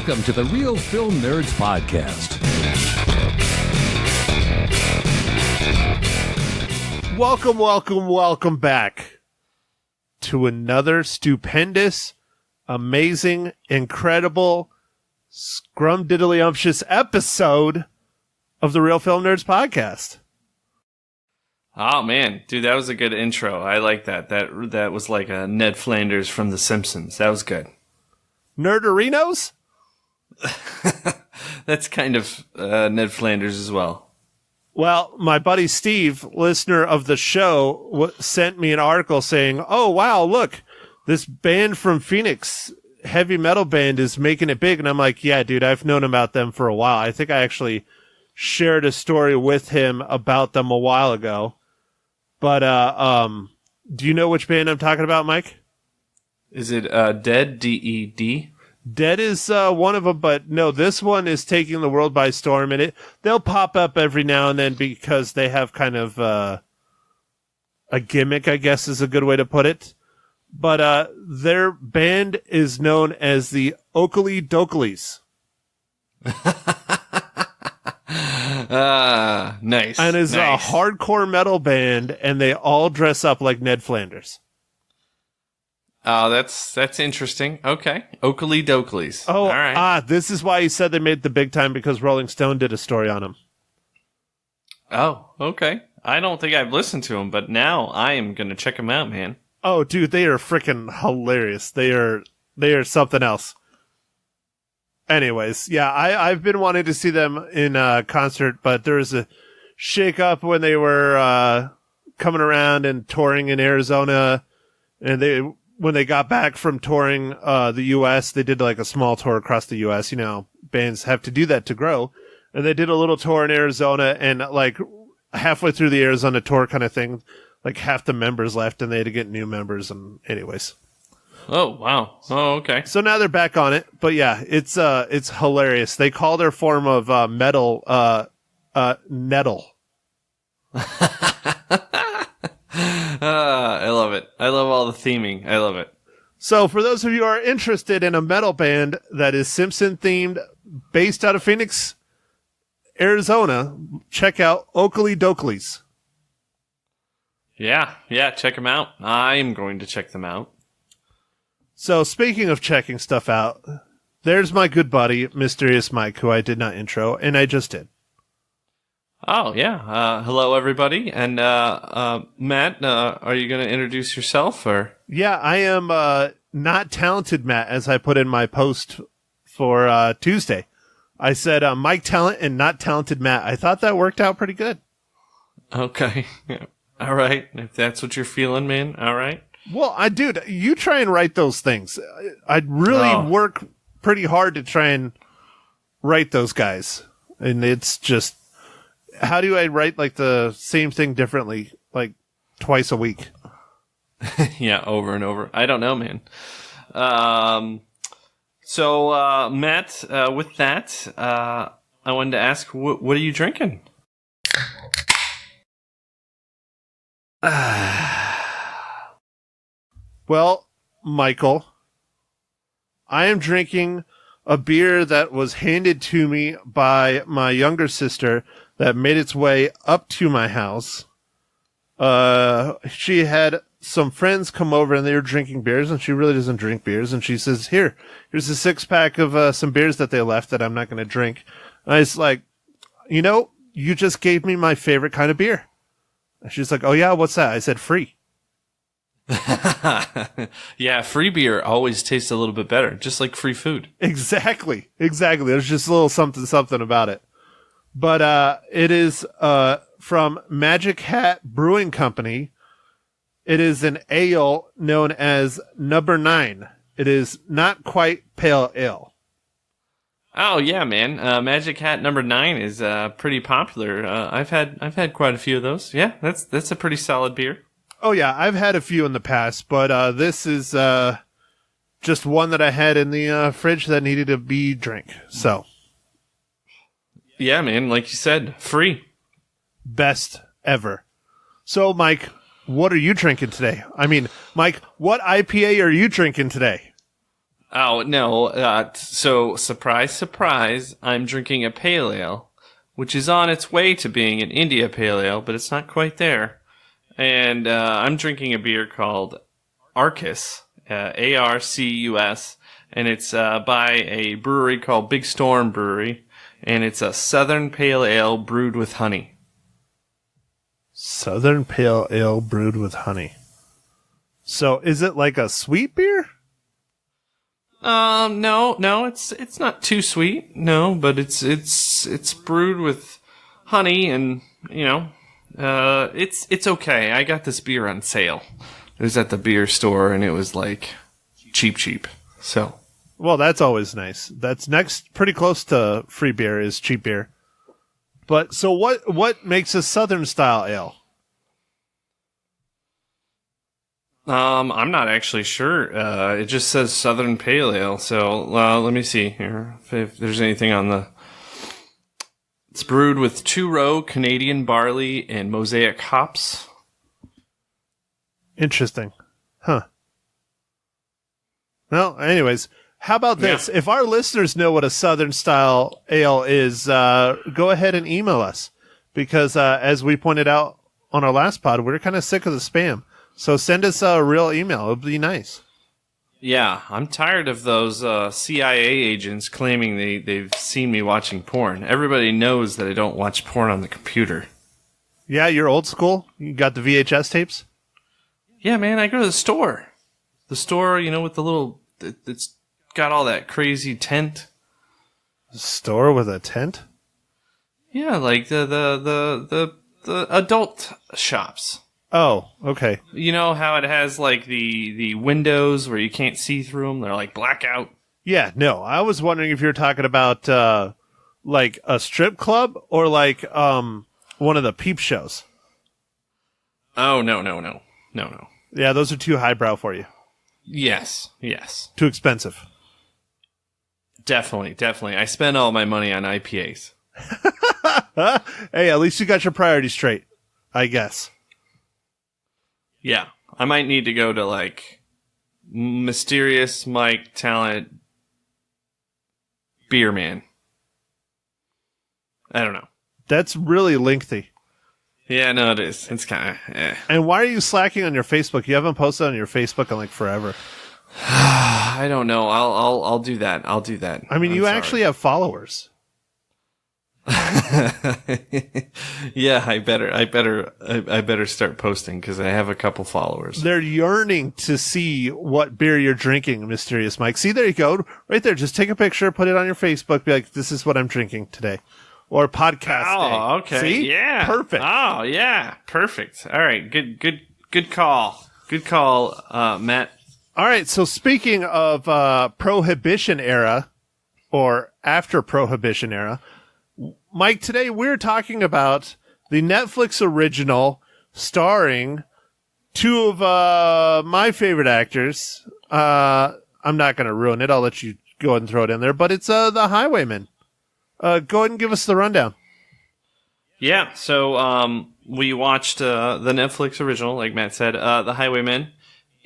Welcome to the Real Film Nerds Podcast. Welcome back to another stupendous, amazing, incredible, scrumdiddlyumptious episode of the Real Film Nerds Podcast. Oh man, dude, that was a good intro. I like that. That was like a Ned Flanders from The Simpsons. That was good. Nerdarinos? That's kind of Ned Flanders as well. Well, my buddy Steve, listener of the show, sent me an article saying, oh, wow, look, this band from Phoenix, heavy metal band, is making it big. And I'm like, yeah, dude, I've known about them for a while. I think I actually shared a story with him about them a while ago. But do you know which band I'm talking about, Mike? Is it Dead, D-E-D? Dead is one of them, but no, this one is taking the world by storm, and they'll pop up every now and then because they have kind of a gimmick, I guess is a good way to put it. But their band is known as the Okilly Dokillys. Nice. And is nice. a hardcore metal band, and they all dress up like Ned Flanders. Oh, that's interesting. Okay. Okilly Dokillys. Oh, all right. This is why he said they made the big time, because Rolling Stone did a story on them. Oh, okay. I don't think I've listened to them, but now I am going to check them out, man. Oh, dude, they are freaking hilarious. They are something else. Anyways, yeah, I've been wanting to see them in concert, but there was a shake-up when they were coming around and touring in Arizona, and when they got back from touring the U.S., they did like a small tour across the U.S. You know, bands have to do that to grow. And they did a little tour in Arizona, and like halfway through the Arizona tour kind of thing, like half the members left, and they had to get new members. And anyways. Oh, wow. Oh, okay. So now they're back on it. But yeah, it's hilarious. They call their form of metal nettle. I love it. I love all the theming. I love it. So for those of you who are interested in a metal band that is Simpson themed, based out of Phoenix, Arizona, check out Okilly Dokillys. Yeah, check them out. I'm going to check them out. So speaking of checking stuff out, there's my good buddy, Mysterious Mike, who I did not intro, and I just did. Oh, yeah. Hello, everybody. And Matt, are you going to introduce yourself? Or? Yeah, I am not talented Matt, as I put in my post for Tuesday. I said Mike Talent and not talented Matt. I thought that worked out pretty good. Okay. All right. If that's what you're feeling, man. All right. Well, dude, you try and write those things. I'd really work pretty hard to try and write those guys. And it's just, how do I write like the same thing differently, like twice a week? Yeah, over and over. I don't know, man. So, Matt, with that, I wanted to ask, what are you drinking? Well, Michael, I am drinking a beer that was handed to me by my younger sister that made its way up to my house. She had some friends come over and they were drinking beers, and she really doesn't drink beers. And she says, here's a 6-pack of some beers that they left that I'm not going to drink. And I was like, you just gave me my favorite kind of beer. And she's like, oh yeah, what's that? I said, free. Yeah, free beer always tastes a little bit better, just like free food. Exactly. There's just a little something about it. But it is from Magic Hat Brewing Company. It is an ale known as Number 9. It is not quite pale ale. Oh yeah, man. Magic Hat Number 9 is pretty popular. I've had quite a few of those. Yeah, that's a pretty solid beer. Oh yeah, I've had a few in the past, but this is just one that I had in the fridge that needed to be drank. So, yeah, man, like you said, free. Best ever. So, Mike, what are you drinking today? I mean, Mike, what IPA are you drinking today? Oh, no. So, surprise, surprise, I'm drinking a pale ale, which is on its way to being an India pale ale, but it's not quite there. And I'm drinking a beer called Arcus, Arcus, and it's by a brewery called Big Storm Brewery, and it's a Southern Pale Ale brewed with honey. Southern Pale Ale brewed with honey. So, is it like a sweet beer? No, it's not too sweet, no, but it's brewed with honey, and it's okay. I got this beer on sale. It was at the beer store, and it was like cheap. So, well, that's always nice. That's next, pretty close to free beer is cheap beer. But so what makes a Southern style ale? I'm not actually sure. It just says Southern Pale Ale. So let me see here if there's anything on the. It's brewed with 2-row Canadian barley and mosaic hops. Interesting. Huh. Well, anyways, how about this? Yeah. If our listeners know what a Southern style ale is, go ahead and email us. Because as we pointed out on our last pod, we're kind of sick of the spam. So send us a real email. It would be nice. Yeah, I'm tired of those CIA agents claiming they've seen me watching porn. Everybody knows that I don't watch porn on the computer. Yeah, you're old school? You got the VHS tapes? Yeah, man, I go to the store. The store, with the little... It's got all that crazy tent. A store with a tent? Yeah, like the adult shops. Oh, okay. You know how it has like the windows where you can't see through them? They're like blackout. Yeah, no. I was wondering if you're talking about like a strip club or like one of the peep shows. Oh, no. Yeah, those are too highbrow for you. Yes. Too expensive. Definitely. I spend all my money on IPAs. Hey, at least you got your priorities straight, I guess. Yeah, I might need to go to, like, Mysterious Mike Talent Beer Man. I don't know. That's really lengthy. Yeah, no, it is. It's kind of, And why are you slacking on your Facebook? You haven't posted on your Facebook in, like, forever. I don't know. I'll do that. I mean, you actually have followers. Yeah, I better start posting because I have a couple followers. They're yearning to see what beer you're drinking, Mysterious Mike. See, there you go. Right there. Just take a picture, put it on your Facebook, be like, this is what I'm drinking today. Or podcast. Oh, okay. See? Yeah. Perfect. Oh, yeah. Perfect. All right. Good call. Good call, Matt. All right. So speaking of Prohibition era or after Prohibition era, Mike, today we're talking about the Netflix original starring two of my favorite actors. I'm not going to ruin it. I'll let you go ahead and throw it in there. But it's the Highwaymen. Go ahead and give us the rundown. Yeah, so we watched the Netflix original, like Matt said, The Highwaymen.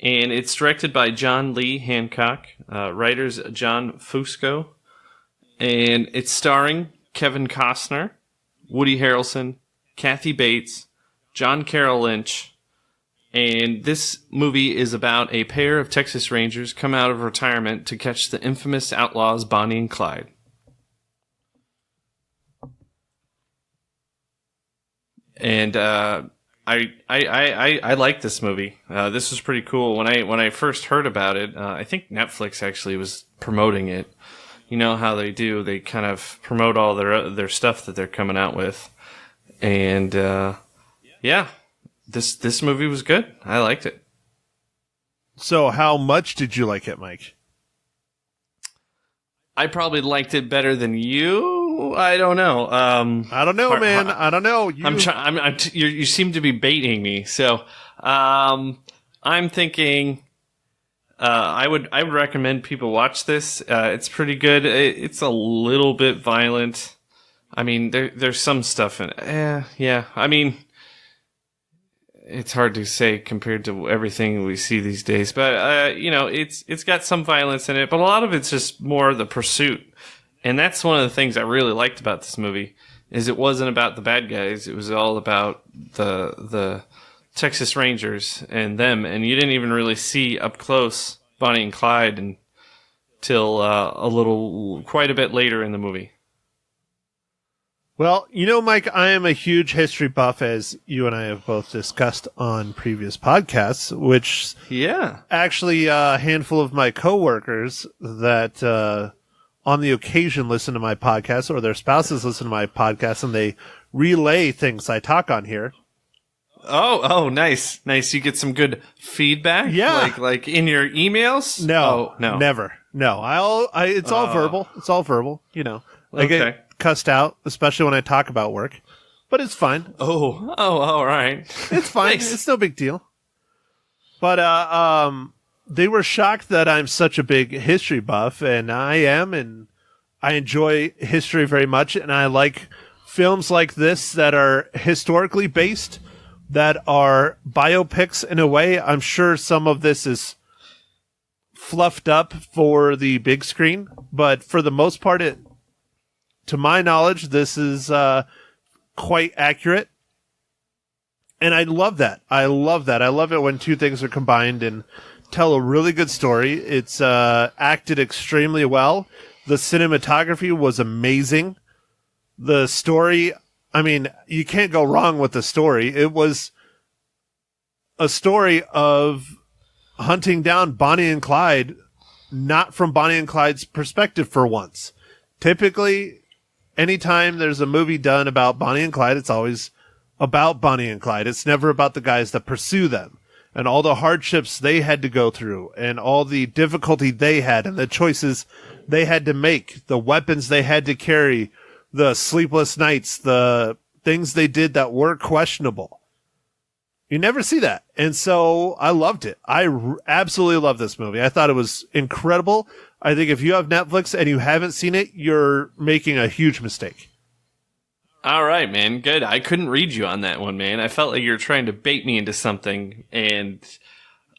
And it's directed by John Lee Hancock, writers John Fusco. And it's starring Kevin Costner, Woody Harrelson, Kathy Bates, John Carroll Lynch, and this movie is about a pair of Texas Rangers come out of retirement to catch the infamous outlaws Bonnie and Clyde. And I like this movie. This was pretty cool. When I first heard about it, I think Netflix actually was promoting it. You know how they do. They kind of promote all their stuff that they're coming out with. And, yeah, this movie was good. I liked it. So how much did you like it, Mike? I probably liked it better than you. I don't know. I don't know, man. I don't know. You seem to be baiting me. So, I'm thinking... I would recommend people watch this. It's pretty good. It's a little bit violent. I mean, there's some stuff in it. Yeah. I mean, it's hard to say compared to everything we see these days. But, it's got some violence in it, but a lot of it's just more the pursuit. And that's one of the things I really liked about this movie, is it wasn't about the bad guys. It was all about the Texas Rangers and them. And you didn't even really see up close Bonnie and Clyde until quite a bit later in the movie. Well, Mike, I am a huge history buff, as you and I have both discussed on previous podcasts, which actually a handful of my coworkers that on the occasion listen to my podcast, or their spouses listen to my podcast, and they relay things I talk on here. Oh, nice. You get some good feedback? Yeah. Like in your emails? No, never. No, it's all verbal. It's all verbal, I get cussed out, especially when I talk about work, but it's fine. Oh, all right. It's fine. Nice. It's no big deal. But they were shocked that I'm such a big history buff, and I am, and I enjoy history very much, and I like films like this that are historically based, that are biopics in a way. I'm sure some of this is fluffed up for the big screen, but for the most part, to my knowledge, this is quite accurate. And I love that. I love it when two things are combined and tell a really good story. It's acted extremely well. The cinematography was amazing. The story, you can't go wrong with the story. It was a story of hunting down Bonnie and Clyde, not from Bonnie and Clyde's perspective for once. Typically, anytime there's a movie done about Bonnie and Clyde, it's always about Bonnie and Clyde. It's never about the guys that pursue them and all the hardships they had to go through and all the difficulty they had and the choices they had to make, the weapons they had to carry, the sleepless nights, the things they did that were questionable. You never see that. And so I loved it. I absolutely love this movie. I thought it was incredible. I think if you have Netflix and you haven't seen it, you're making a huge mistake. All right, man. Good. I couldn't read you on that one, man. I felt like you were trying to bait me into something, and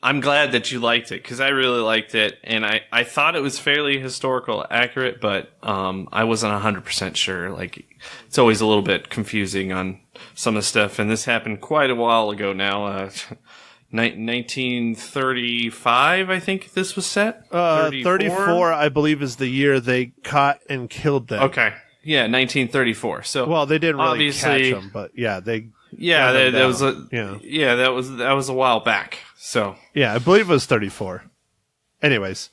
I'm glad that you liked it, because I really liked it, and I thought it was fairly historical accurate, but I wasn't 100% sure. Like, it's always a little bit confusing on some of the stuff, and this happened quite a while ago now. 1935, I think this was set. 34, I believe, is the year they caught and killed them. Okay. Yeah, 1934. So, well, they didn't really catch them, but that was a while back. So, yeah, I believe it was 34. Anyways,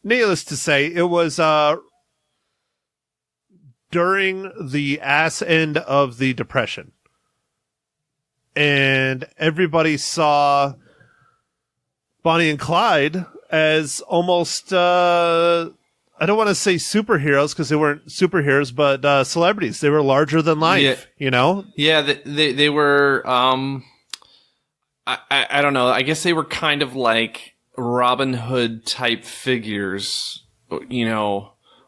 needless to say, it was during the ass end of the Depression, and everybody saw Bonnie and Clyde as almost I don't want to say superheroes, because they weren't superheroes, but celebrities. They were larger than life, Yeah, they were, I don't know, I guess they were kind of like Robin Hood type figures,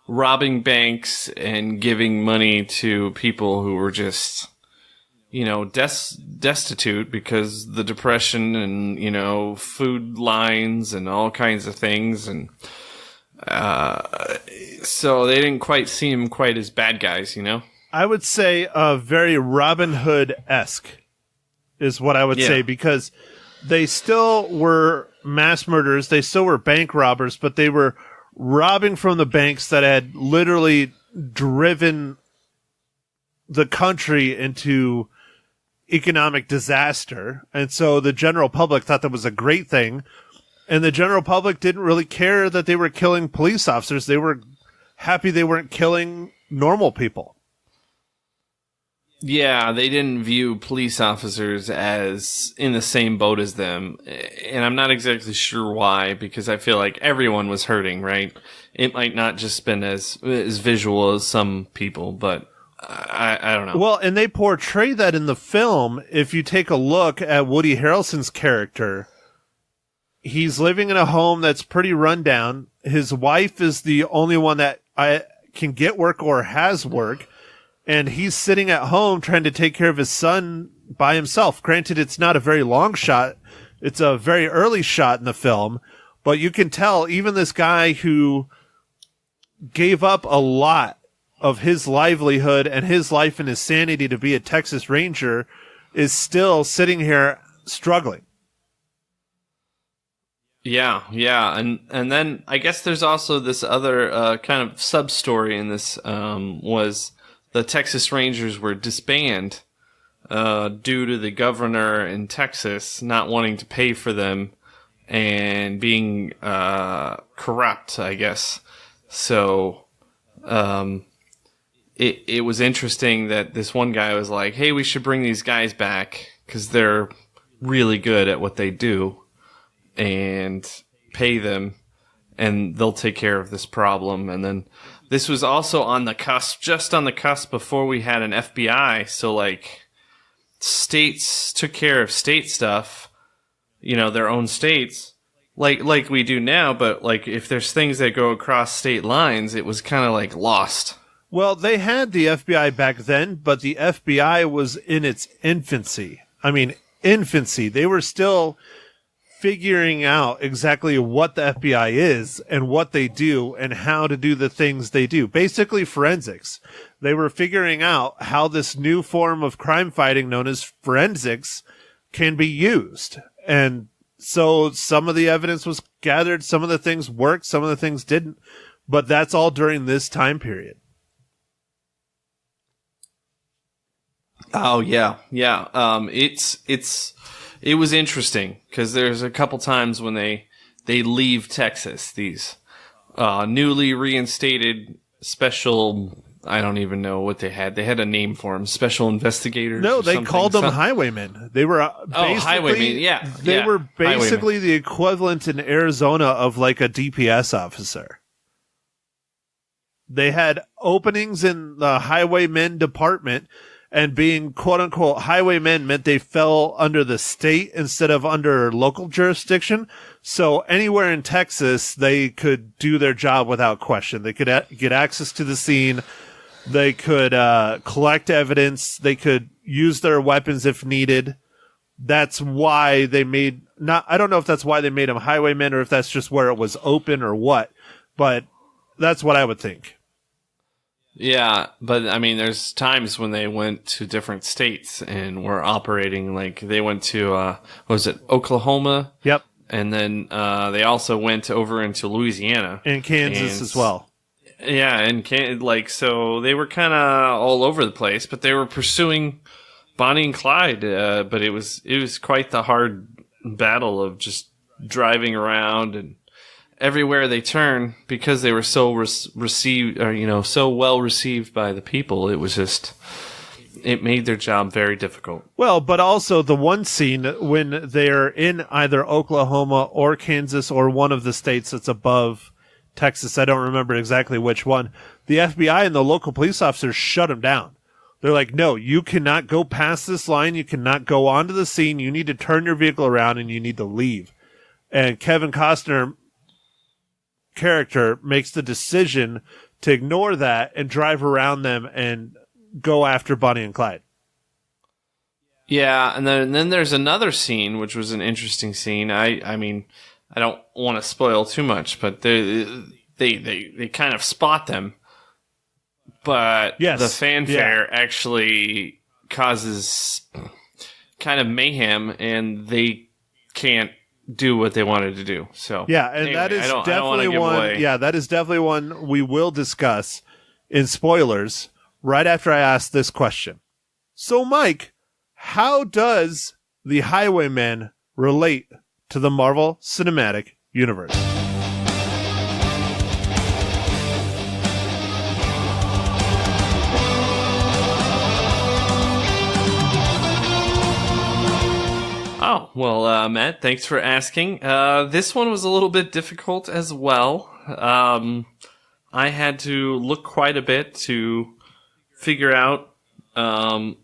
robbing banks and giving money to people who were just, destitute because the Depression and, food lines and all kinds of things. And so they didn't quite seem quite as bad guys, I would say very Robin Hood-esque is what I would say, because they still were mass murderers. They still were bank robbers, but they were robbing from the banks that had literally driven the country into economic disaster. And so the general public thought that was a great thing. And the general public didn't really care that they were killing police officers. They were happy they weren't killing normal people. Yeah, they didn't view police officers as in the same boat as them. And I'm not exactly sure why, because I feel like everyone was hurting, right? It might not just been as visual as some people, but I don't know. Well, and they portray that in the film. If you take a look at Woody Harrelson's character, he's living in a home that's pretty run down. His wife is the only one that can get work or has work. And he's sitting at home trying to take care of his son by himself. Granted, it's not a very long shot. It's a very early shot in the film, but you can tell even this guy who gave up a lot of his livelihood and his life and his sanity to be a Texas Ranger is still sitting here struggling. Yeah. And then I guess there's also this other kind of sub-story in this was the Texas Rangers were disbanded due to the governor in Texas not wanting to pay for them and being corrupt, I guess. So it was interesting that this one guy was like, hey, we should bring these guys back because they're really good at what they do and pay them and they'll take care of this problem. And then this was also on the cusp, just on the cusp before we had an FBI. So like states took care of state stuff, you know, their own states, like we do now. But like if there's things that go across state lines, it was kind of like lost. Well, they had the FBI back then, but the FBI was in its infancy. I mean, infancy. They were still figuring out exactly what the FBI is and what they do and how to do the things they do. Basically forensics. They were figuring out how this new form of crime fighting known as forensics can be used. And so some of the evidence was gathered, some of the things worked, some of the things didn't, but that's all during this time period. Oh yeah. It was interesting because there's a couple times when they leave Texas, these newly reinstated special, I don't even know what they had. They had a name for them, special investigators. No, they called them Highwaymen. They were Highwaymen. Yeah, they were basically the equivalent in Arizona of like a DPS officer. They had openings in the Highwaymen department. And being quote-unquote highwaymen meant they fell under the state instead of under local jurisdiction. So anywhere in Texas, they could do their job without question. They could get access to the scene. They could collect evidence. They could use their weapons if needed. That's why they made... I don't know if that's why they made them highwaymen or if that's just where it was open or what. But that's what I would think. Yeah, but I mean, there's times when they went to different states and were operating, like they went to, what was it, Oklahoma? Yep. And then they also went over into Louisiana. And Kansas as well. Yeah, and so they were kind of all over the place, but they were pursuing Bonnie and Clyde, but it was quite the hard battle of just driving around and everywhere they turn, because they were so so well received by the people. It made their job very difficult. Well, but also the one scene when they're in either Oklahoma or Kansas or one of the states that's above Texas, I don't remember exactly which one, the FBI and the local police officers shut them down. They're like, no, you cannot go past this line. You cannot go onto the scene. You need to turn your vehicle around and you need to leave. And Kevin Costner character makes the decision to ignore that and drive around them and go after Bonnie and Clyde. Yeah, and then there's another scene which was an interesting scene. I mean, I don't want to spoil too much, but they kind of spot them, but yes, the fanfare actually causes kind of mayhem, and they can't do what they wanted to do. So yeah, and anyway, that is definitely one. Away. Yeah, that is definitely one we will discuss in spoilers right after I ask this question. So, Mike, how does the Highwaymen relate to the Marvel Cinematic Universe? Oh, well, Matt, thanks for asking. This one was a little bit difficult as well. I had to look quite a bit to figure out who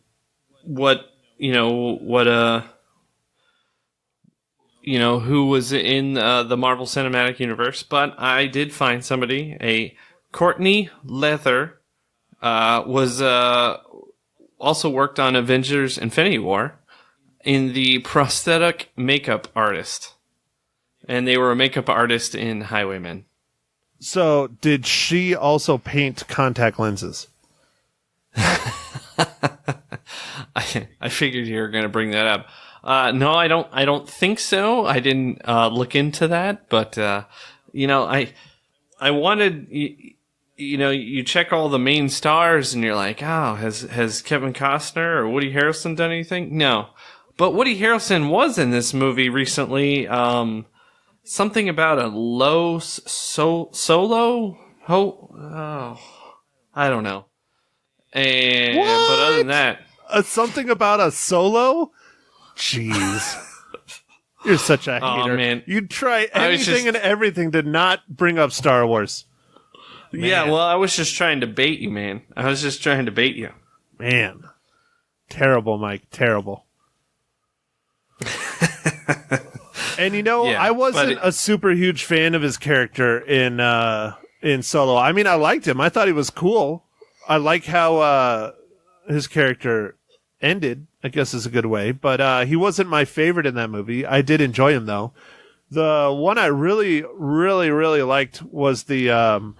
was in the Marvel Cinematic Universe, but I did find somebody. A Courtney Leather was also worked on Avengers Infinity War. in the prosthetic makeup artist. And they were a makeup artist in Highwaymen. So, did she also paint contact lenses? I figured you were going to bring that up. No, I don't think so. I didn't look into that, but I wanted, you check all the main stars and you're like, oh, has Kevin Costner or Woody Harrelson done anything? No, but Woody Harrelson was in this movie recently. Something about a low solo. Oh, I don't know. And what? But other than that, something about a solo. Jeez. You're such a hater. Oh, man. You'd try anything and everything to not bring up Star Wars. Man. Yeah, well, I was just trying to bait you, man. I was just trying to bait you. Man. Terrible, Mike. Terrible. And I wasn't a super huge fan of his character in Solo. I mean, I liked him. I thought he was cool. I like how his character ended, I guess is a good way. But he wasn't my favorite in that movie. I did enjoy him, though. The one I really, really, really liked was the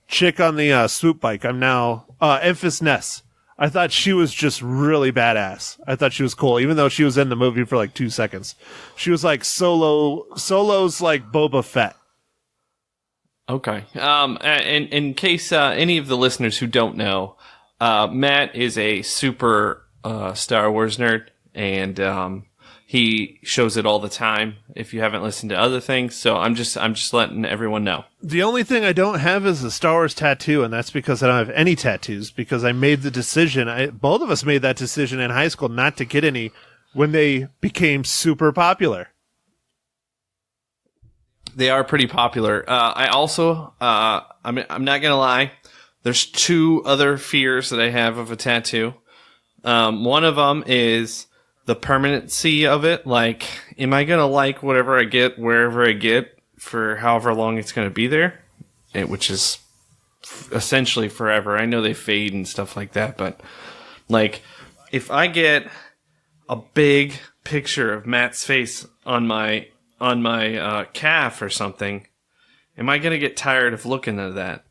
chick on the swoop bike. I'm now Emphas Ness. I thought she was just really badass. I thought she was cool, even though she was in the movie for like 2 seconds. She was like Solo's like Boba Fett. Okay. In case any of the listeners who don't know, Matt is a super Star Wars nerd, and he shows it all the time. If you haven't listened to other things, so I'm just letting everyone know. The only thing I don't have is a Star Wars tattoo, and that's because I don't have any tattoos. Because I made the decision. Both of us made that decision in high school not to get any when they became super popular. They are pretty popular. I also, I'm not gonna lie. There's 2 other fears that I have of a tattoo. One of them is the permanency of it. Like, am I gonna like whatever I get, wherever I get, for however long it's gonna be there? Which is essentially forever. I know they fade and stuff like that, but like, if I get a big picture of Matt's face on my calf or something, am I gonna get tired of looking at that?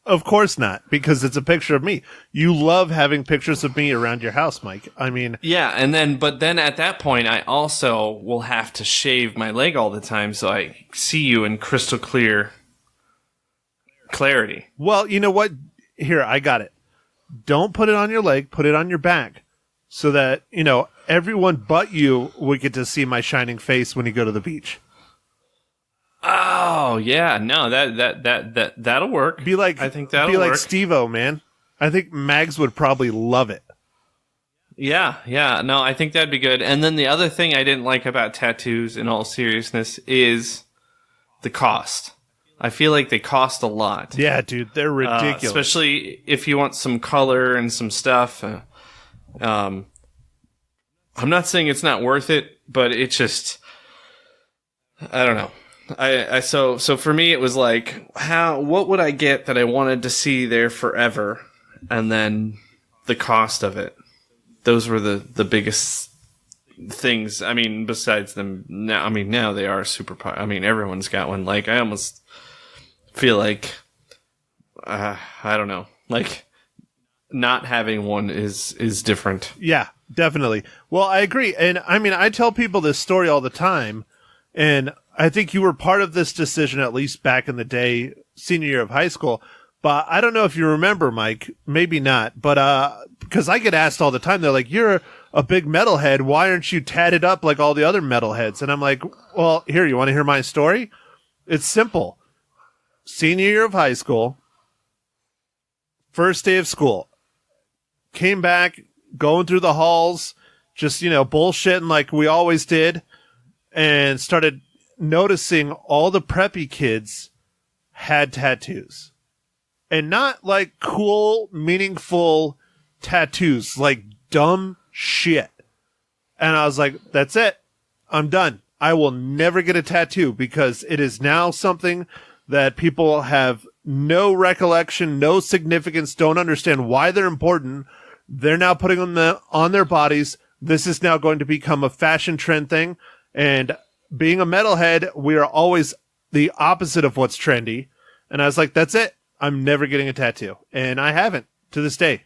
Of course not, because it's a picture of me. You love having pictures of me around your house, Mike. I mean... Yeah, but then at that point, I also will have to shave my leg all the time so I see you in crystal clear clarity. Well, you know what? Here, I got it. Don't put it on your leg, put it on your back, so that, everyone but you would get to see my shining face when you go to the beach. Oh yeah, no, that'll work. I think that'll be work. Like Steve-O, man. I think Mags would probably love it. Yeah, no, I think that'd be good. And then the other thing I didn't like about tattoos, in all seriousness, is the cost. I feel like they cost a lot. Yeah, dude, they're ridiculous. Especially if you want some color and some stuff. I'm not saying it's not worth it, but it's just, I don't know. So for me it was like, what would I get that I wanted to see there forever, and then the cost of it. Those were the biggest things. I mean, besides them now. I mean, now they are super. I mean, everyone's got one. Like, I almost feel like I don't know. Like, not having one is different. Yeah, definitely. Well, I agree, and I mean, I tell people this story all the time, and I think you were part of this decision, at least back in the day, senior year of high school. But I don't know if you remember, Mike. Maybe not. But because I get asked all the time, they're like, "You're a big metalhead. Why aren't you tatted up like all the other metalheads?" And I'm like, "Well, here, you want to hear my story? It's simple. Senior year of high school, first day of school, came back, going through the halls, just bullshitting like we always did, and started noticing all the preppy kids had tattoos, and not like cool, meaningful tattoos, like dumb shit. And I was like, that's it. I'm done. I will never get a tattoo, because it is now something that people have no recollection, no significance, don't understand why they're important. They're now putting them on their bodies, this is now going to become a fashion trend thing. And being a metalhead, we are always the opposite of what's trendy. And I was like, that's it. I'm never getting a tattoo. And I haven't to this day.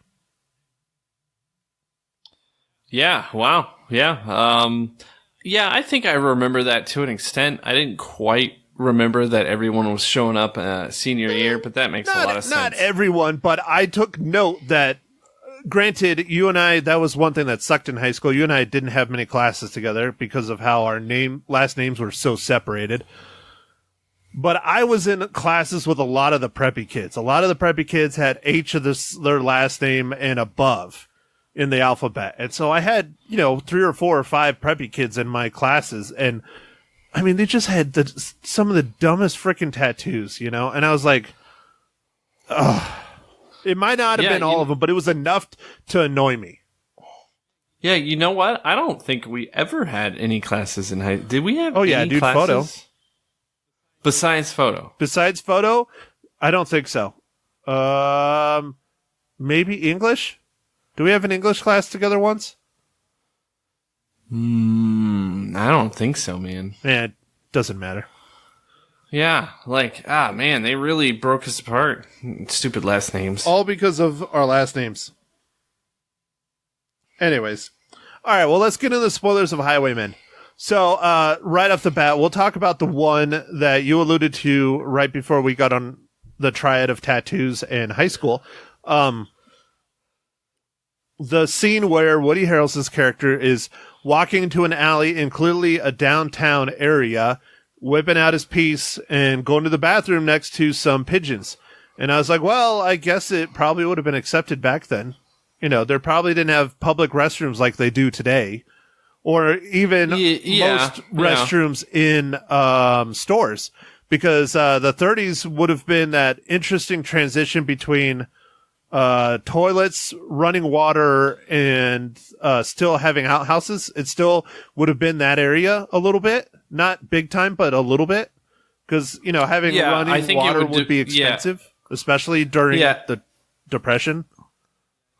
Yeah. Wow. Yeah. Yeah, I think I remember that to an extent. I didn't quite remember that everyone was showing up senior year, but that makes a lot of sense. Not everyone, but I took note that, granted, you and I, that was one thing that sucked in high school. You and I didn't have many classes together because of how our last names were so separated. But I was in classes with a lot of the preppy kids. A lot of the preppy kids had H of their last name and above in the alphabet. And so I had, 3 or 4 or 5 preppy kids in my classes. And I mean, they just had some of the dumbest freaking tattoos, And I was like, ugh. It might not have been all of them, but it was enough to annoy me. Yeah, you know what? I don't think we ever had any classes in high. Did we have? Any classes? Photo. Besides photo. Besides photo, I don't think so. Maybe English. Do we have an English class together once? I don't think so, man. Yeah, it doesn't matter. Yeah, man, they really broke us apart. Stupid last names. All because of our last names. Anyways. All right, well, let's get into the spoilers of Highwaymen. So, right off the bat, we'll talk about the one that you alluded to right before we got on the triad of tattoos in high school. The scene where Woody Harrelson's character is walking into an alley in clearly a downtown area, whipping out his piece and going to the bathroom next to some pigeons. And I was like, well, I guess it probably would have been accepted back then. They probably didn't have public restrooms like they do today. Or even most restrooms in stores. Because the 30s would have been that interesting transition between toilets, running water, and still having outhouses. It still would have been that area a little bit. Not big time, but a little bit. Because, having running water would be expensive, especially during the Depression.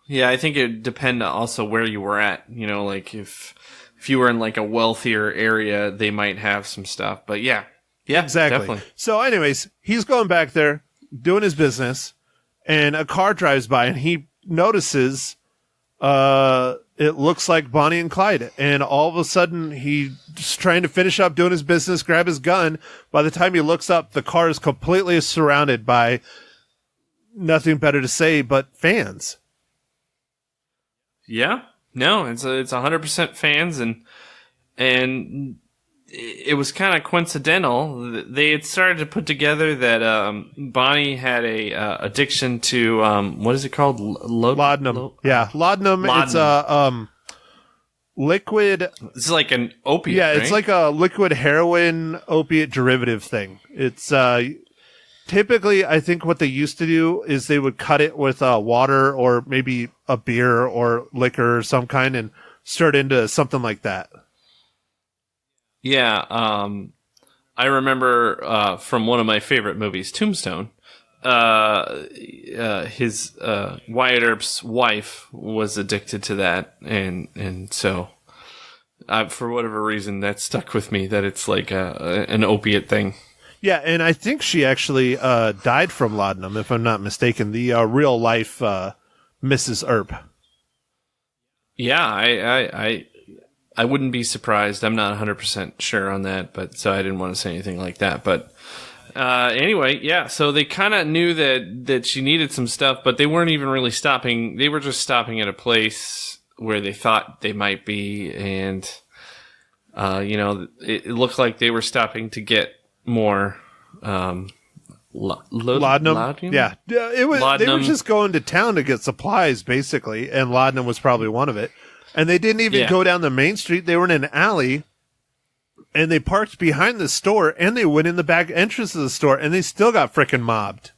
Yeah, I think it would depend also where you were at. If you were in a wealthier area, they might have some stuff. But yeah, exactly. Definitely. So anyways, he's going back there doing his business, and a car drives by, and he notices it looks like Bonnie and Clyde. And all of a sudden, he's trying to finish up doing his business, grab his gun. By the time he looks up, the car is completely surrounded by nothing better to say but fans. Yeah. No, it's 100% fans, and it was kind of coincidental. They had started to put together that Bonnie had a addiction to what is it called? Laudanum. Laudanum. It's a liquid. It's like an opiate. Yeah, right? It's like a liquid heroin opiate derivative thing. It's typically, I think what they used to do is they would cut it with water or maybe a beer or liquor or some kind and stir it into something like that. Yeah, I remember from one of my favorite movies, Tombstone, his Wyatt Earp's wife was addicted to that, and so for whatever reason that stuck with me, that it's like an opiate thing. Yeah, and I think she actually died from laudanum, if I'm not mistaken. The real life Mrs. Earp. Yeah, I wouldn't be surprised. I'm not 100% sure on that, but so I didn't want to say anything like that. But anyway, yeah. So they kind of knew that she needed some stuff, but they weren't even really stopping. They were just stopping at a place where they thought they might be, and it looked like they were stopping to get more laudanum. Yeah, it was. Laudanum. They were just going to town to get supplies, basically, and laudanum was probably one of it. And they didn't even go down the main street; they were in an alley, and they parked behind the store, and they went in the back entrance of the store, and they still got frickin' mobbed.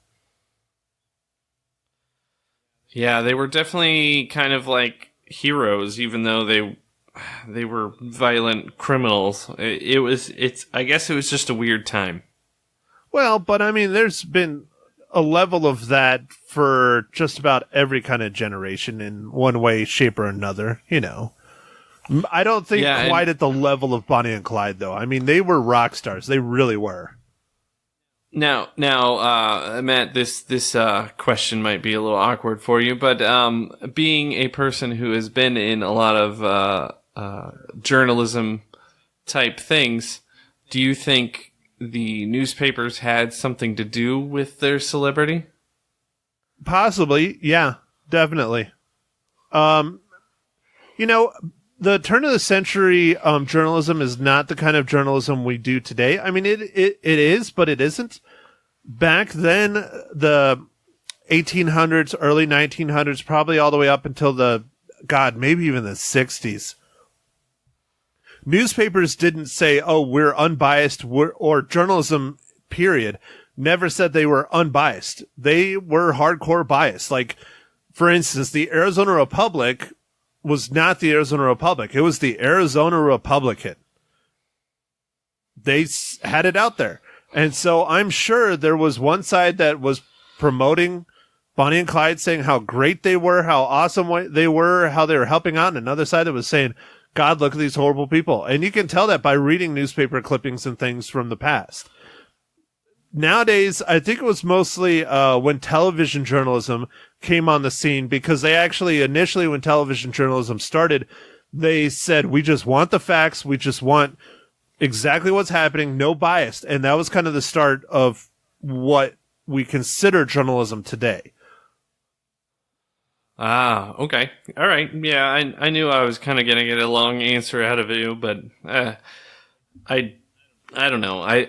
Yeah, they were definitely kind of like heroes, even though they were violent criminals. I guess it was just a weird time. Well, but I mean, there's been a level of that for just about every kind of generation in one way, shape, or another. I don't think quite at the level of Bonnie and Clyde, though. I mean, they were rock stars. They really were. Now, Matt, this question might be a little awkward for you, but being a person who has been in a lot of journalism type things, do you think the newspapers had something to do with their celebrity? Possibly, yeah, definitely. The turn of the century journalism is not the kind of journalism we do today. I mean, it is, but it isn't. Back then, the 1800s, early 1900s, probably all the way up until maybe even the 60s. Newspapers didn't say, "Oh, we're unbiased," or journalism, period, never said they were unbiased. They were hardcore biased. Like, for instance, the Arizona Republic was not the Arizona Republic. It was the Arizona Republican. They had it out there. And so I'm sure there was one side that was promoting Bonnie and Clyde, saying how great they were, how awesome they were, how they were helping out. And another side that was saying, God, look at these horrible people. And you can tell that by reading newspaper clippings and things from the past. Nowadays, I think it was mostly when television journalism came on the scene, because they actually initially, when television journalism started, they said, we just want the facts. We just want exactly what's happening, no bias. And that was kind of the start of what we consider journalism today. Ah, okay. All right. Yeah, I knew I was kind of going to get a long answer out of you, but I don't know.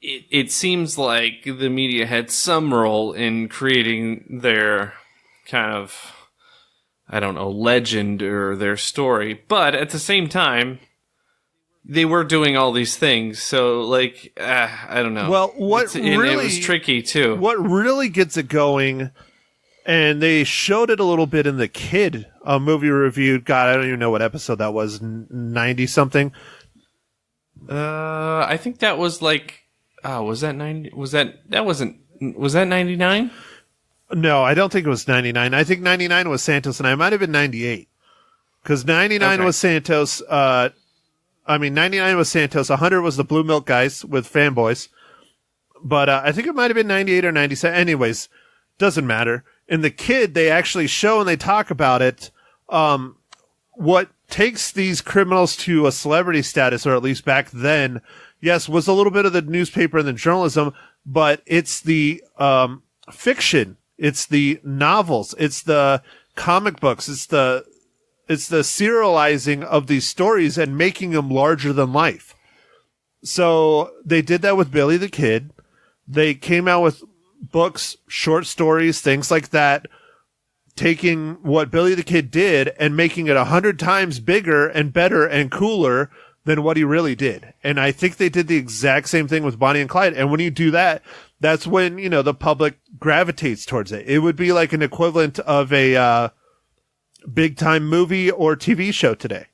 It seems like the media had some role in creating their kind of, I don't know, legend or their story. But at the same time, they were doing all these things. So, like, I don't know. Well, it was tricky, too. What really gets it going, and they showed it a little bit in The Kid, a movie review. God, I don't even know what episode that was, 90-something. I think that was like... was that 90? Was that 99? No, I don't think it was 99. I think 99 was Santos, and I might have been 98. Because 99 was Santos. 99 was Santos. 100 was the Blue Milk Guys with Fanboys. But I think it might have been 98 or 97. Anyways, doesn't matter. In The Kid, they actually show and they talk about it. What takes these criminals to a celebrity status, or at least back then, yes, was a little bit of the newspaper and the journalism, but it's the fiction, it's the novels, it's the comic books, it's the serializing of these stories and making them larger than life. So they did that with Billy the Kid. They came out with books, short stories, things like that, taking what Billy the Kid did and making it 100 times bigger and better and cooler than what he really did. And I think they did the exact same thing with Bonnie and Clyde. And when you do that, that's when, the public gravitates towards it. It would be like an equivalent of a big time movie or TV show today.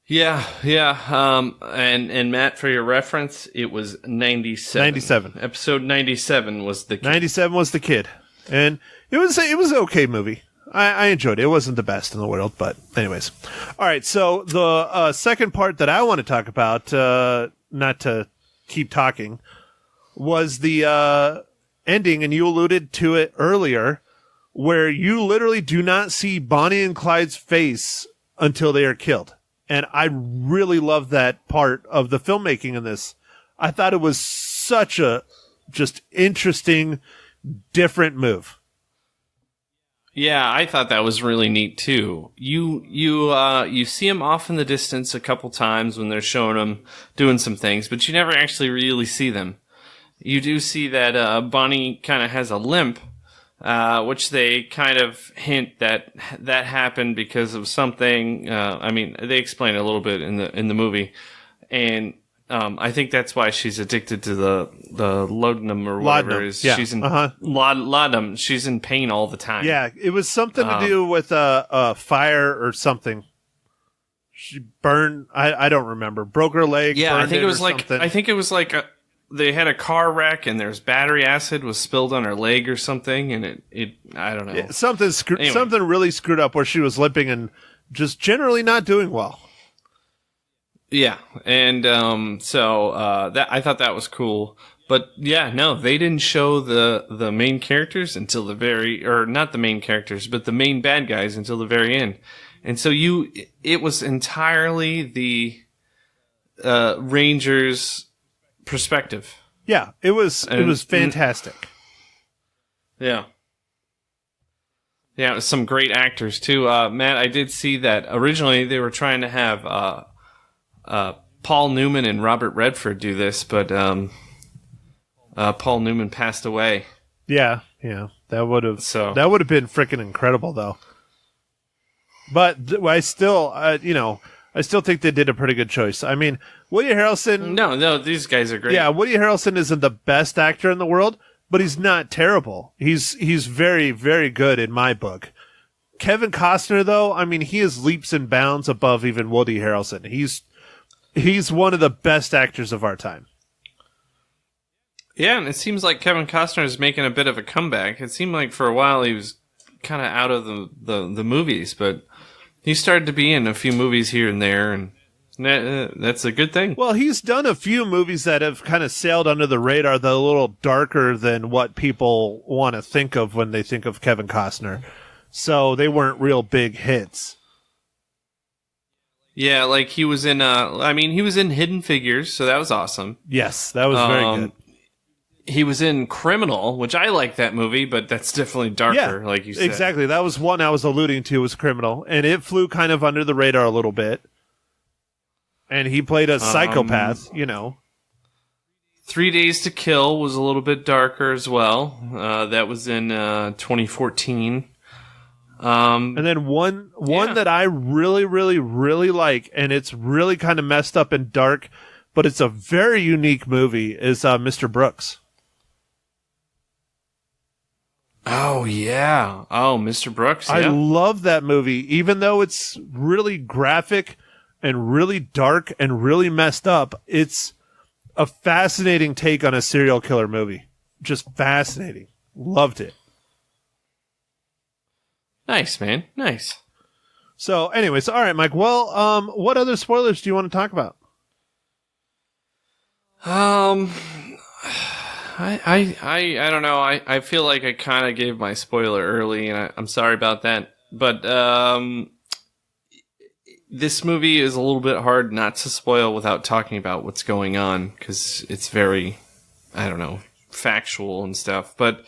Yeah. And Matt, for your reference, it was 97. 97. Episode 97 was The Kid. 97 was The Kid. And it was an okay movie. I enjoyed it. It wasn't the best in the world, but anyways. All right, so the second part that I want to talk about, not to keep talking, was the ending, and you alluded to it earlier, where you literally do not see Bonnie and Clyde's face until they are killed. And I really love that part of the filmmaking in this. I thought it was such a just interesting, different move. Yeah, I thought that was really neat too. You see him off in the distance a couple times when they're showing him doing some things, but you never actually really see them. You do see that Bonnie kind of has a limp, which they kind of hint that happened because of something. They explain it a little bit in the movie, and I think that's why she's addicted to the laudanum or whatever laudanum. It is. Yeah. She's in laudanum. She's in pain all the time. Yeah, it was something to do with a fire or something. She burned. I don't remember. Broke her leg. Yeah, I think it was something. I think it was like they had a car wreck and there's battery acid was spilled on her leg or something, and it I don't know. Yeah, something really screwed up where she was limping and just generally not doing well. Yeah, and that I thought that was cool. But yeah, no, they didn't show the main characters until not the main characters, but the main bad guys until the very end. And so it was entirely the Rangers' perspective. Yeah, it was fantastic. Yeah. Yeah, it was some great actors too. Matt, I did see that originally they were trying to have Paul Newman and Robert Redford do this, but Paul Newman passed away. Yeah, that would have been freaking incredible though. But I still think they did a pretty good choice. I mean, Woody Harrelson. No, these guys are great. Yeah, Woody Harrelson isn't the best actor in the world, but he's not terrible. He's very, very good in my book. Kevin Costner, though, I mean, he is leaps and bounds above even Woody Harrelson. He's one of the best actors of our time. Yeah, and it seems like Kevin Costner is making a bit of a comeback. It seemed like for a while he was kind of out of the movies, but he started to be in a few movies here and there, and that's a good thing. Well, he's done a few movies that have kind of sailed under the radar, that are a little darker than what people want to think of when they think of Kevin Costner. So they weren't real big hits. Yeah, like he was in he was in Hidden Figures, so that was awesome. Yes, that was very good. He was in Criminal, which I like that movie, but that's definitely darker, like you said. Exactly. That was one I was alluding to, was Criminal, and it flew kind of under the radar a little bit. And he played a psychopath, 3 Days to Kill was a little bit darker as well. That was in 2014. And then one that I really, really, really like, and it's really kind of messed up and dark, but it's a very unique movie, is Mr. Brooks. Oh, yeah. Oh, Mr. Brooks, yeah. I love that movie, even though it's really graphic and really dark and really messed up. It's a fascinating take on a serial killer movie. Just fascinating. Loved it. Nice, man. Nice. So, anyways, all right, Mike. Well, what other spoilers do you want to talk about? I don't know. I feel like I kind of gave my spoiler early, and I'm sorry about that. But this movie is a little bit hard not to spoil without talking about what's going on, because it's very, I don't know, factual and stuff. But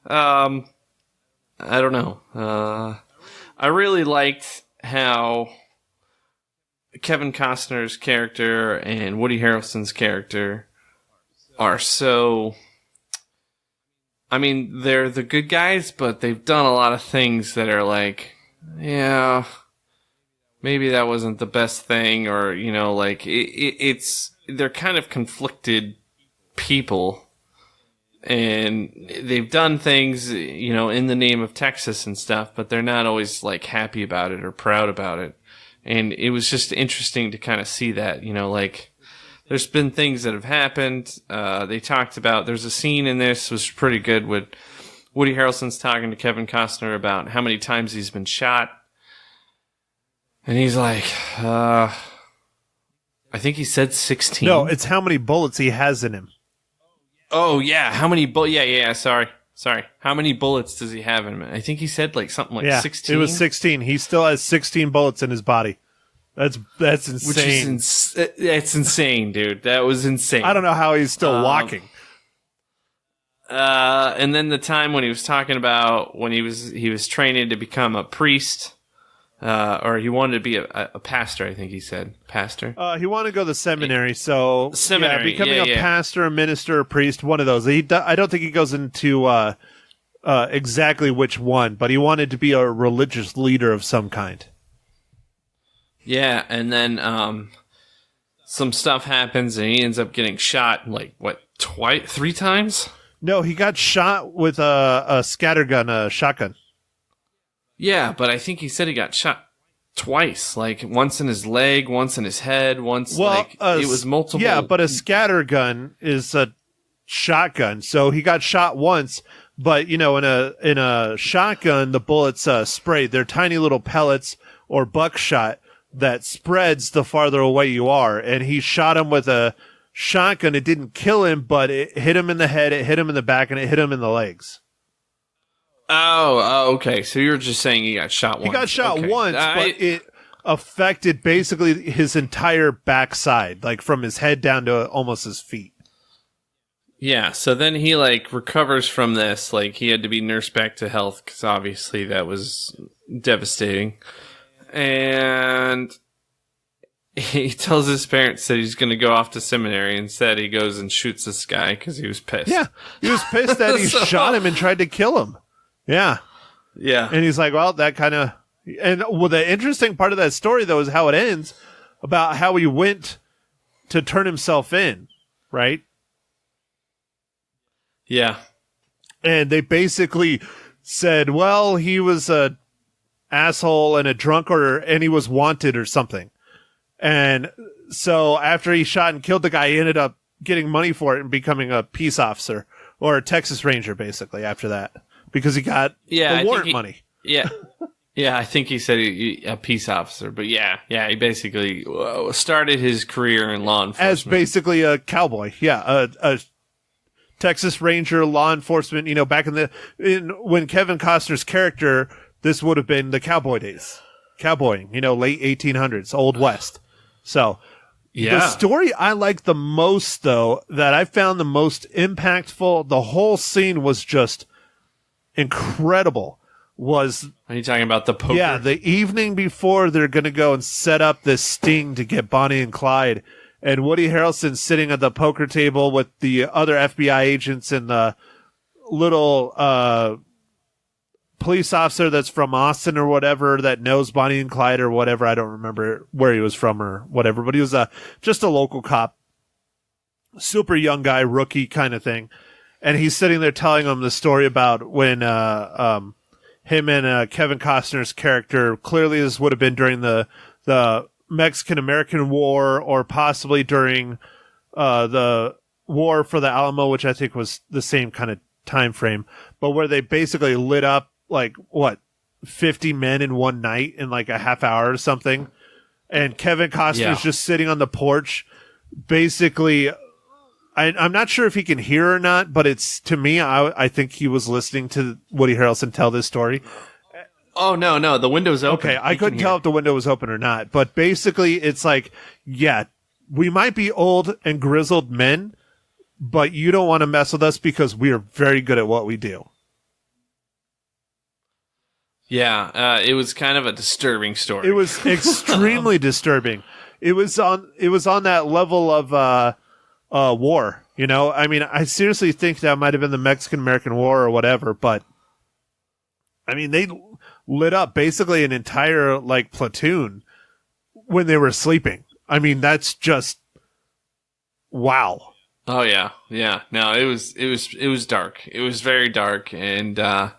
I don't know. I really liked how Kevin Costner's character and Woody Harrelson's character are so... I mean, they're the good guys, but they've done a lot of things that are like, yeah, maybe that wasn't the best thing, or, they're kind of conflicted people, and they've done things, in the name of Texas and stuff, but they're not always, happy about it or proud about it. And it was just interesting to kind of see that, there's been things that have happened. They talked about, there's a scene in this was pretty good with Woody Harrelson's talking to Kevin Costner about how many times he's been shot. And he's like, I think he said 16. No, it's how many bullets he has in him. Oh, yeah. How many bullets? Yeah. Sorry. How many bullets does he have in him? I think he said something like 16. It was 16. He still has 16 bullets in his body. That's insane. Which is that's insane, dude. That was insane. I don't know how he's still walking. And then the time when he was talking about when he was training to become a priest, or he wanted to be a pastor. I think he said pastor. He wanted to go to the seminary. So seminary, becoming a pastor, a minister, a priest, one of those. I don't think he goes into exactly which one, but he wanted to be a religious leader of some kind. Yeah, and then some stuff happens, and he ends up getting shot, three times? No, he got shot with a scattergun, a shotgun. Yeah, but I think he said he got shot twice, like once in his leg, once in his head, once it was multiple. Yeah, but a scatter gun is a shotgun, so he got shot once. But in a shotgun, the bullets spray. They're tiny little pellets or buckshot that spreads the farther away you are. And he shot him with a shotgun. It didn't kill him, but it hit him in the head, it hit him in the back, and it hit him in the legs. Oh, okay. So you're just saying he got shot once. He got shot once, but it affected basically his entire backside, like from his head down to almost his feet. Yeah, so then he recovers from this. He had to be nursed back to health because obviously that was devastating. And he tells his parents that he's going to go off to seminary. Instead, he goes and shoots this guy because he was pissed. Yeah, he was pissed that he shot him and tried to kill him. Yeah. Yeah. And he's like, well, that kind of... And the interesting part of that story, though, is how it ends, about how he went to turn himself in, right? Yeah. And they basically said, well, he was a asshole and a drunkard, and he was wanted or something. And so after he shot and killed the guy, he ended up getting money for it and becoming a peace officer or a Texas Ranger, basically, after that. Because he got the warrant money. Yeah. Yeah, I think he said a peace officer. But yeah, he basically started his career in law enforcement. As basically a cowboy. Yeah, a Texas Ranger, law enforcement. Back when Kevin Costner's character, this would have been the cowboy days. Cowboying, late 1800s, Old West. So, yeah. The story I liked the most, though, that I found the most impactful, the whole scene was just incredible. Are you talking about the poker? Yeah, the evening before they're going to go and set up this sting to get Bonnie and Clyde, and Woody Harrelson's sitting at the poker table with the other FBI agents and the little police officer that's from Austin or whatever that knows Bonnie and Clyde or whatever. I don't remember where he was from or whatever, but he was just a local cop, super young guy, rookie kind of thing. And he's sitting there telling him the story about when him and Kevin Costner's character, clearly this would have been during the Mexican-American War or possibly during the War for the Alamo, which I think was the same kind of time frame, but where they basically lit up 50 men in one night in a half hour or something. And Kevin Costner's just sitting on the porch, basically... I'm not sure if he can hear or not, but it's, to me, I think he was listening to Woody Harrelson tell this story. Oh, no, the window's open. Okay, I couldn't tell if the window was open or not, but basically it's we might be old and grizzled men, but you don't want to mess with us because we are very good at what we do. Yeah, it was kind of a disturbing story. It was extremely disturbing. It was on that level of, war, I mean, I seriously think that might have been the Mexican-American War or whatever, but I mean, they lit up basically an entire platoon when they were sleeping. I mean, that's just wow. Oh yeah. No, it was dark. It was very dark, and that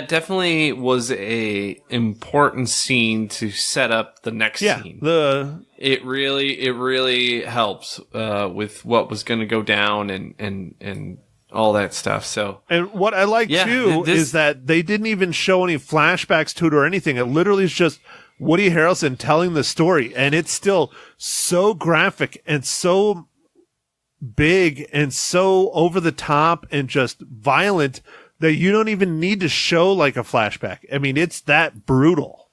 definitely was a important scene to set up the next scene. It really helps with what was going to go down and all that stuff. So, and what I like too is that they didn't even show any flashbacks to it or anything. It literally is just Woody Harrelson telling the story, and it's still so graphic and so big and so over the top and just violent that you don't even need to show a flashback. I mean, it's that brutal.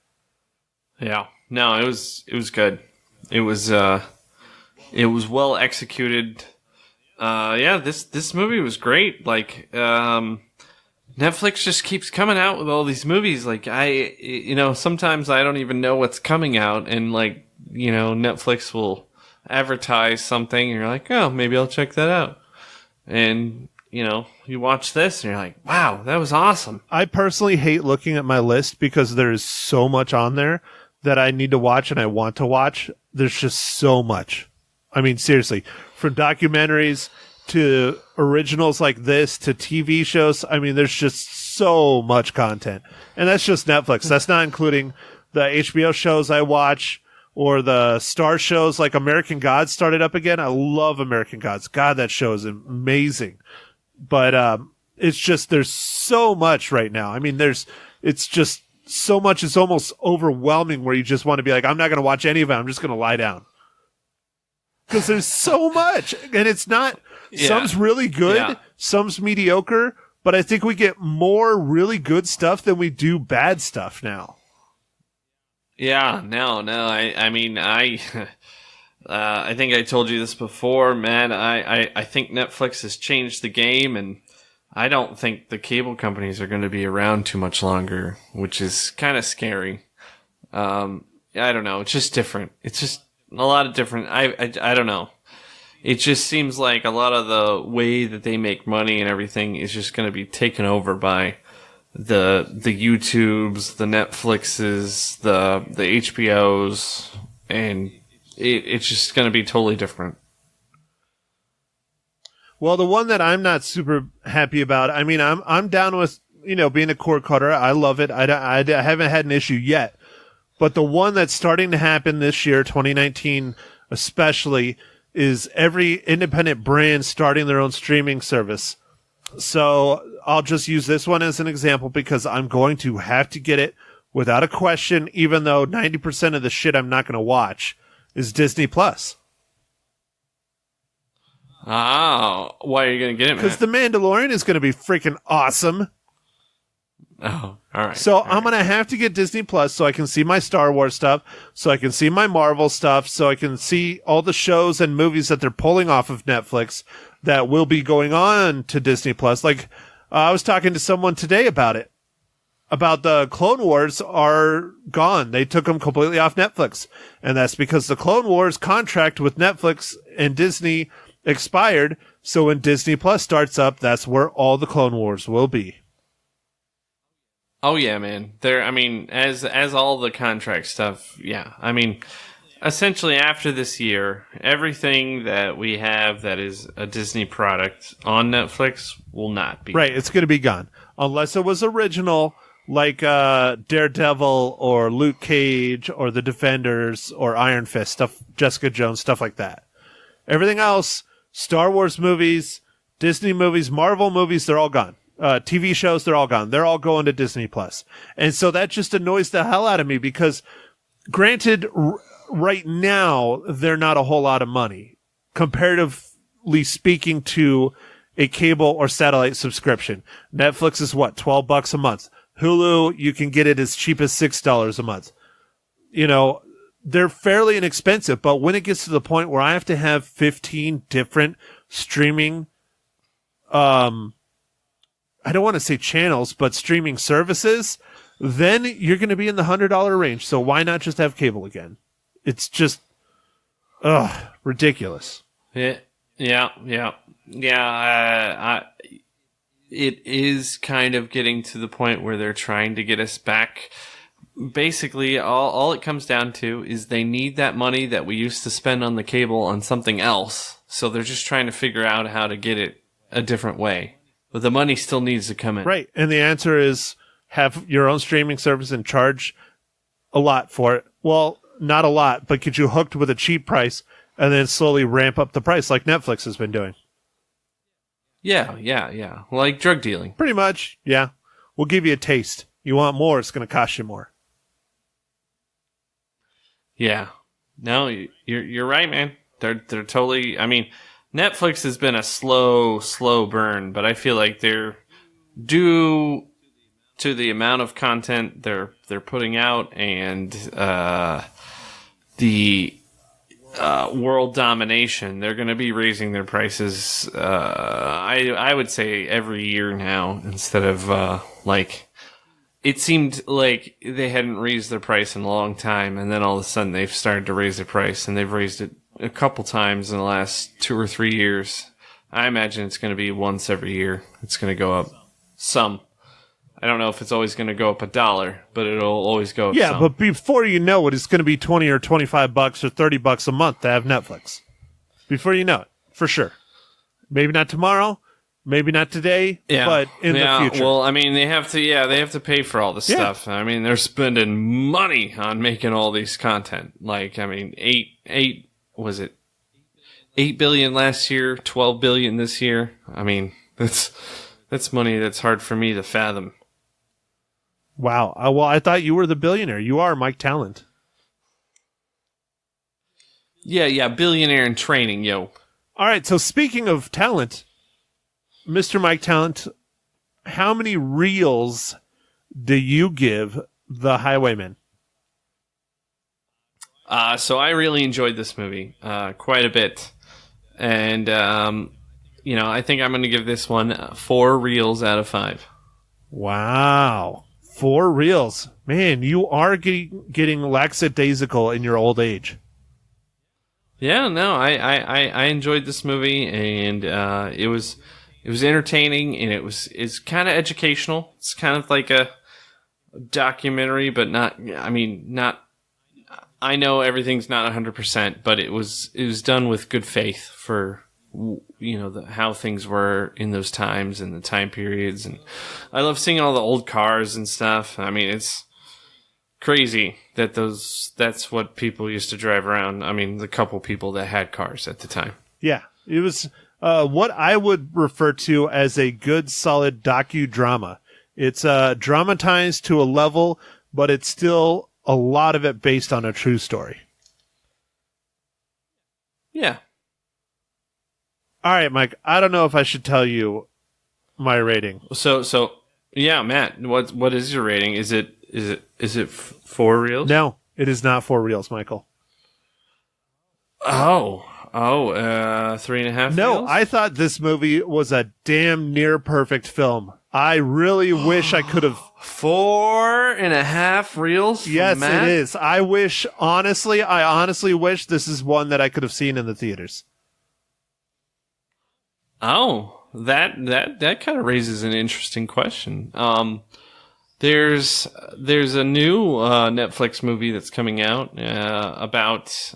Yeah. No, it was good. It was well executed. This movie was great. Netflix just keeps coming out with all these movies. Sometimes I don't even know what's coming out, and Netflix will advertise something and you're like, oh, maybe I'll check that out. And you watch this and you're like, wow, that was awesome. I personally hate looking at my list because there's so much on there that I need to watch and I want to watch. There's just so much. I mean, seriously, from documentaries to originals like this to TV shows. I mean, there's just so much content. And that's just Netflix. That's not including the HBO shows I watch or the Star shows like American Gods started up again. I love American Gods. God, that show is amazing. But it's just there's so much right now. I mean, it's just so much. It's almost overwhelming where you just want to be like, I'm not going to watch any of it. I'm just going to lie down. Because there's so much. And it's not, some's really good, some's mediocre, but I think we get more really good stuff than we do bad stuff now. Yeah, no. I mean, I think I told you this before, man. I think Netflix has changed the game, and I don't think the cable companies are going to be around too much longer, which is kind of scary. I don't know. It's just different. It's just a lot of different. I don't know. It just seems like a lot of the way that they make money and everything is just going to be taken over by the YouTubes, the Netflixes, the HBOs, and it's just going to be totally different. Well, the one that I'm not super happy about, I mean, I'm down with, being a cord cutter. I love it. I haven't had an issue yet. But the one that's starting to happen this year, 2019 especially, is every independent brand starting their own streaming service. So I'll just use this one as an example because I'm going to have to get it without a question, even though 90% of the shit I'm not going to watch is Disney Plus. Oh, why are you going to get it, man? Because The Mandalorian is going to be freaking awesome. Oh, all right. So I'm going to have to get Disney Plus so I can see my Star Wars stuff, so I can see my Marvel stuff, so I can see all the shows and movies that they're pulling off of Netflix that will be going on to Disney Plus. Like, I was talking to someone today about it. About the Clone Wars are gone. They took them completely off Netflix. And that's because the Clone Wars contract with Netflix and Disney expired. So when Disney Plus starts up, that's where all the Clone Wars will be. Oh yeah, man. As all the contract stuff, yeah. I mean, essentially after this year, everything that we have that is a Disney product on Netflix will not be. Right, it's going to be gone. Unless it was original, like Daredevil or Luke Cage or The Defenders or Iron Fist, stuff, Jessica Jones, stuff like that. Everything else, Star Wars movies, Disney movies, Marvel movies, they're all gone. TV shows, they're all gone. They're all going to Disney Plus. And so that just annoys the hell out of me because, granted, right now, they're not a whole lot of money, comparatively speaking to a cable or satellite subscription. Netflix is what, $12 a month? Hulu, you can get it as cheap as $6 a month. They're fairly inexpensive, but when it gets to the point where I have to have 15 different streaming, I don't want to say channels, but streaming services, then you're going to be in the $100 range. So why not just have cable again? It's just, ridiculous. Yeah. It is kind of getting to the point where they're trying to get us back. Basically, all it comes down to is they need that money that we used to spend on the cable on something else. So they're just trying to figure out how to get it a different way. But the money still needs to come in. Right. And the answer is have your own streaming service and charge a lot for it. Well, not a lot, but get you hooked with a cheap price and then slowly ramp up the price like Netflix has been doing. Yeah. Like drug dealing. Pretty much, yeah. We'll give you a taste. You want more, it's going to cost you more. Yeah. No, you're right, man. They're totally, Netflix has been a slow burn, but I feel like they're due to the amount of content they're putting out and the world domination. They're going to be raising their prices. I would say every year now instead of it seemed like they hadn't raised their price in a long time, and then all of a sudden they've started to raise their price, and they've raised it a couple times in the last 2 or 3 years. I imagine it's going to be once every year. It's going to go up some. I don't know if it's always going to go up $1, but it'll always go up some. Yeah, but before you know it, it's going to be $20 or $25 or $30 a month to have Netflix. Before you know it, for sure. Maybe not tomorrow, Maybe not today, but in the future. Well, I mean, they have to pay for all this stuff. I mean, they're spending money on making all these content. Like, I mean, 8 billion last year, 12 billion this year. I mean, that's money that's hard for me to fathom. Wow. Well, I thought you were the billionaire. You are Mike Talent. Yeah, billionaire in training, yo. All right, so speaking of talent, Mr. Mike Talent, how many reels do you give The Highwaymen? So I really enjoyed this movie quite a bit. And, I think I'm going to give this one 4 reels out of 5. Wow. 4 reels. Man, you are getting lackadaisical in your old age. Yeah, no, I enjoyed this movie, and it was entertaining, and it's kind of educational. It's kind of like a documentary, but not. I know everything's not 100%, but it was done with good faith for how things were in those times and the time periods, and I love seeing all the old cars and stuff. I mean, it's crazy that that's what people used to drive around. I mean, the couple people that had cars at the time. Yeah, it was what I would refer to as a good, solid docudrama. It's dramatized to a level, but it's still a lot of it based on a true story. Yeah. All right, Mike, I don't know if I should tell you my rating. So yeah, Matt, what is your rating? Is it 4 reels? No, it is not 4 reels, Michael. 3.5 No, reels? I thought this movie was a damn near perfect film. I really wish I could have. 4.5 reels? Yes, Matt? it is. I honestly wish this is one that I could have seen in the theaters. Oh, that kind of raises an interesting question. There's a new Netflix movie that's coming out about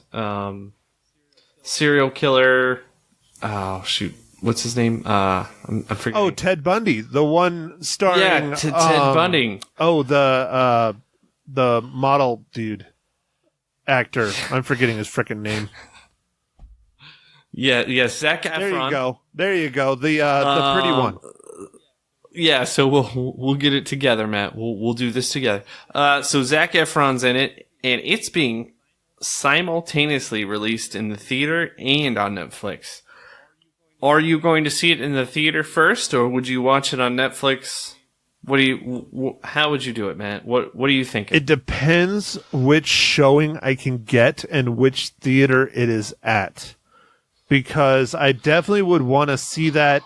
serial killer. Oh shoot, what's his name? I'm forgetting. Oh, Ted Bundy, the one starring. Ted Bundy. Oh, the model dude, actor. I'm forgetting his frickin' name. Yeah, Zac Efron. There you go. The pretty one. Yeah, so we'll get it together, Matt. We'll do this together. So Zac Efron's in it, and it's being simultaneously released in the theater and on Netflix. Are you going to see it in the theater first, or would you watch it on Netflix? How would you do it, Matt? What do you think? It depends which showing I can get and which theater it is at, because I definitely would want to see that.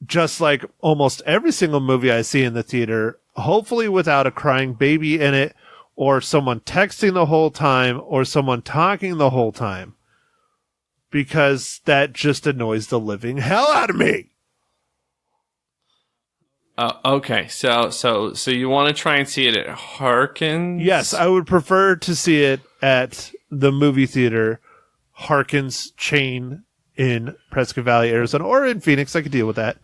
Just like almost every single movie I see in the theater, hopefully without a crying baby in it, or someone texting the whole time, or someone talking the whole time, because that just annoys the living hell out of me. Okay, so you want to try and see it at Harkins? Yes, I would prefer to see it at the movie theater, Harkins chain in Prescott Valley, Arizona, or in Phoenix. I could deal with that.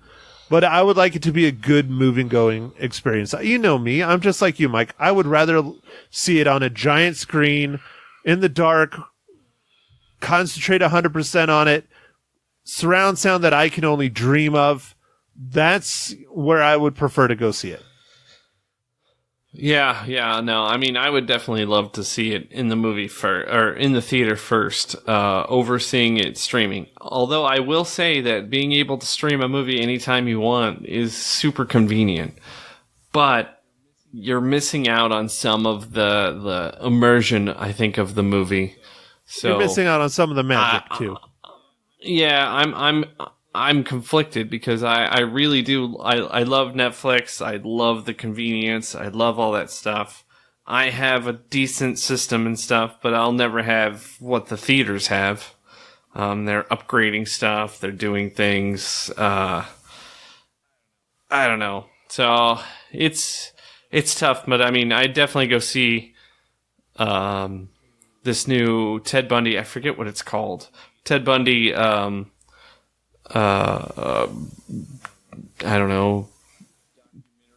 But I would like it to be a good moving-going experience. You know me. I'm just like you, Mike. I would rather see it on a giant screen, in the dark, concentrate 100% on it, surround sound that I can only dream of. That's where I would prefer to go see it. Yeah, no. I mean, I would definitely love to see it in the movie or in the theater first, over seeing it streaming. Although I will say that being able to stream a movie anytime you want is super convenient, but you're missing out on some of the immersion, I think, of the movie. So you're missing out on some of the magic too. Yeah, I'm conflicted because I really do. I love Netflix. I love the convenience. I love all that stuff. I have a decent system and stuff, but I'll never have what the theaters have. They're upgrading stuff. They're doing things. I don't know. So it's tough, but I mean, I definitely go see this new Ted Bundy. I forget what it's called. Ted Bundy. I don't know,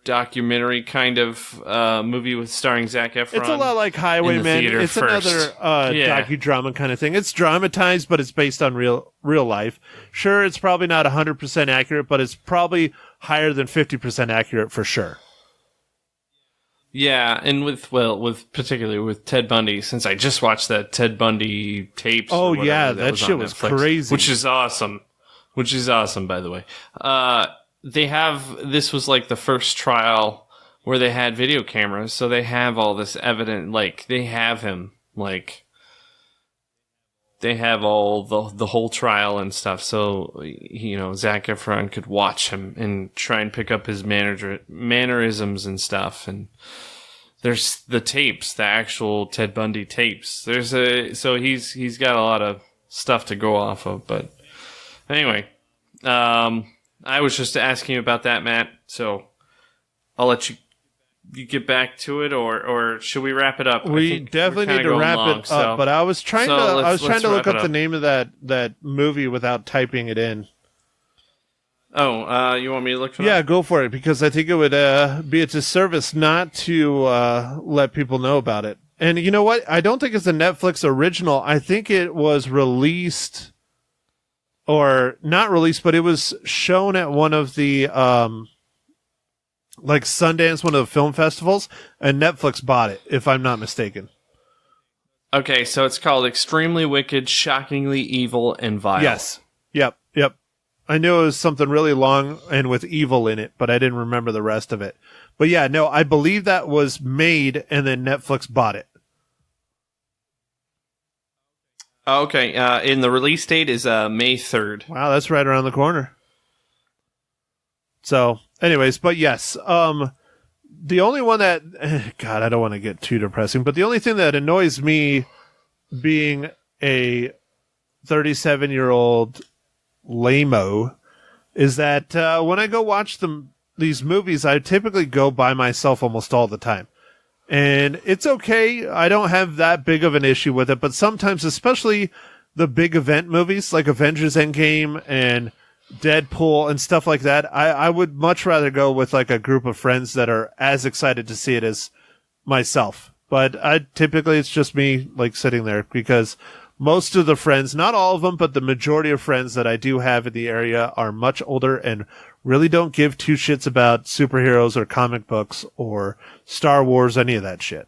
documentary kind of movie with starring Zac Efron. It's a lot like Highwaymen. It's first. Another docudrama kind of thing. It's dramatized, but it's based on real life. Sure, it's probably not 100% accurate, but it's probably higher than 50% accurate for sure. Yeah, and with particularly with Ted Bundy, since I just watched that Ted Bundy tapes. Oh yeah, that shit was crazy. Which is awesome. By the way. This was like the first trial where they had video cameras, so they have all this evidence, like they have him, like they have all the whole trial and stuff, so Zac Efron could watch him and try and pick up his mannerisms and stuff. And there's the tapes, the actual Ted Bundy tapes. So he's got a lot of stuff to go off of. But anyway, I was just asking you about that, Matt, so I'll let you get back to it, or should we wrap it up? We definitely need to wrap it up, but I was trying to look up the name of that movie without typing it in. Oh, you want me to look for that? Yeah, go for it, because I think it would be a disservice not to let people know about it. And you know what? I don't think it's a Netflix original. I think it was released, or not released, but it was shown at one of the like Sundance, one of the film festivals, and Netflix bought it, if I'm not mistaken. Okay, so it's called Extremely Wicked, Shockingly Evil, and Vile. Yes. Yep. I knew it was something really long and with evil in it, but I didn't remember the rest of it. But yeah, no, I believe that was made and then Netflix bought it. Okay, and the release date is May 3rd. Wow, that's right around the corner. So, anyways, but yes, the only one that, God, I don't want to get too depressing, but the only thing that annoys me being a 37-year-old lame-o is that when I go watch these movies, I typically go by myself almost all the time. And it's okay. I don't have that big of an issue with it, but sometimes, especially the big event movies like Avengers Endgame and Deadpool and stuff like that, I would much rather go with like a group of friends that are as excited to see it as myself. But typically it's just me like sitting there, because most of the friends, not all of them, but the majority of friends that I do have in the area are much older and really don't give two shits about superheroes or comic books or Star Wars, any of that shit.